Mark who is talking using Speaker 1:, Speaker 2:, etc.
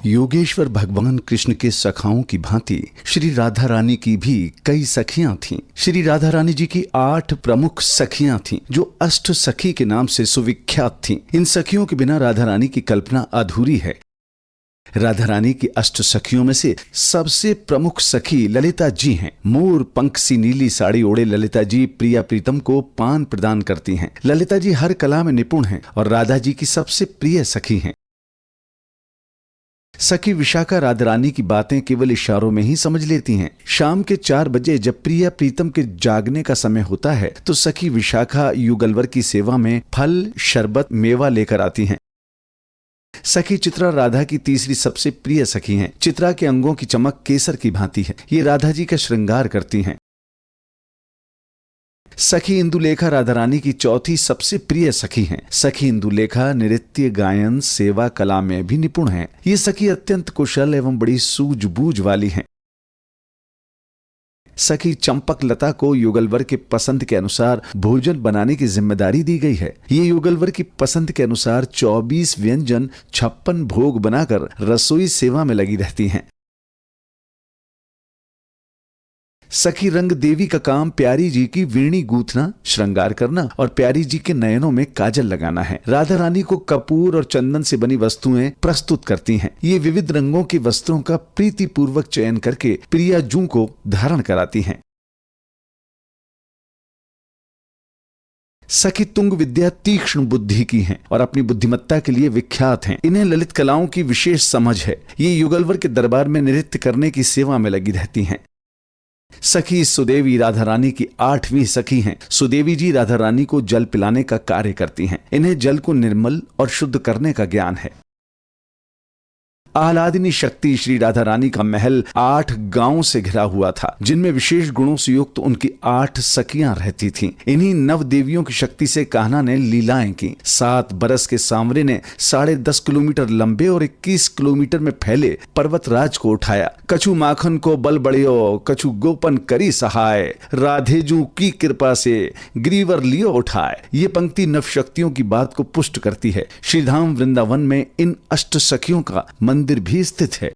Speaker 1: योगेश्वर भगवान कृष्ण के सखाओं की भांति श्री राधा रानी की भी कई सखियां थीं। श्री राधा रानी जी की 8 प्रमुख सखियां थीं जो अष्ट सखी के नाम से सुविख्यात थीं। इन सखियों के बिना राधा रानी की कल्पना अधूरी है। राधा रानी की अष्ट सखियों में से सबसे प्रमुख सखी ललिता जी हैं। मोर पंख सी नीली साड़ी ओढ़े ललिता जी प्रिया प्रीतम को पान प्रदान करती हैं। ललिता जी हर कला में निपुण हैं और राधा जी की सबसे प्रिय सखी हैं। सखी विशाखा राधा रानी की बातें केवल इशारों में ही समझ लेती हैं। शाम के 4 बजे जब प्रिया प्रीतम के जागने का समय होता है तो सखी विशाखा युगलवर की सेवा में फल, शरबत, मेवा लेकर आती हैं। सखी चित्रा राधा की तीसरी सबसे प्रिय सखी हैं। चित्रा के अंगों की चमक केसर की भांति है। ये राधा जी का श्रृंगार करती हैं। सखी इंदुलेखा राधा रानी की चौथी सबसे प्रिय सखी हैं। सखी इंदुलेखा नृत्य, गायन, सेवा कला में भी निपुण हैं। ये सखी अत्यंत कुशल एवं बड़ी सूझबूझ वाली हैं। सखी चंपक लता को युगलवर के पसंद के अनुसार भोजन बनाने की जिम्मेदारी दी गई है। ये युगलवर की पसंद के अनुसार 24 व्यंजन, 56 भोग बनाकर रसोई सेवा में लगी रहती हैं। सखी रंग देवी का काम प्यारी जी की वीणी गूंथना, श्रृंगार करना और प्यारी जी के नयनों में काजल लगाना है। राधा रानी को कपूर और चंदन से बनी वस्तुएं प्रस्तुत करती हैं। ये विविध रंगों के वस्त्रों का प्रीतिपूर्वक चयन करके प्रिया जू को धारण कराती हैं। सखी तुंग विद्या तीक्ष्ण बुद्धि की हैं और अपनी बुद्धिमत्ता के लिए विख्यात हैं। इन्हें ललित कलाओं की विशेष समझ है। ये युगलवर के दरबार में नृत्य करने की सेवा में लगी रहती हैं। सखी सुदेवी राधा रानी की 8वीं सखी हैं। सुदेवी जी राधा रानी को जल पिलाने का कार्य करती हैं। इन्हें जल को निर्मल और शुद्ध करने का ज्ञान है। आह्लादिनी शक्ति श्री राधा रानी का महल 8 गांवों से घिरा हुआ था जिनमें विशेष गुणों से युक्त उनकी 8 सखियां रहती थीं। इन्हीं नव देवियों की शक्ति से कान्हा ने लीलाएं की। 7 बरस के सांवरे ने 10.5 किलोमीटर लंबे और 21 किलोमीटर में फैले पर्वतराज को उठाया। कछु माखन को बल बढ़ियो, कछु गोपन करी सहाय, राधेजू की कृपा से ग्रीवर लियो उठाए। ये पंक्ति नव शक्तियों की बात को पुष्ट करती है। श्रीधाम वृंदावन में इन अष्ट सखियों का मंदिर भी स्थित है।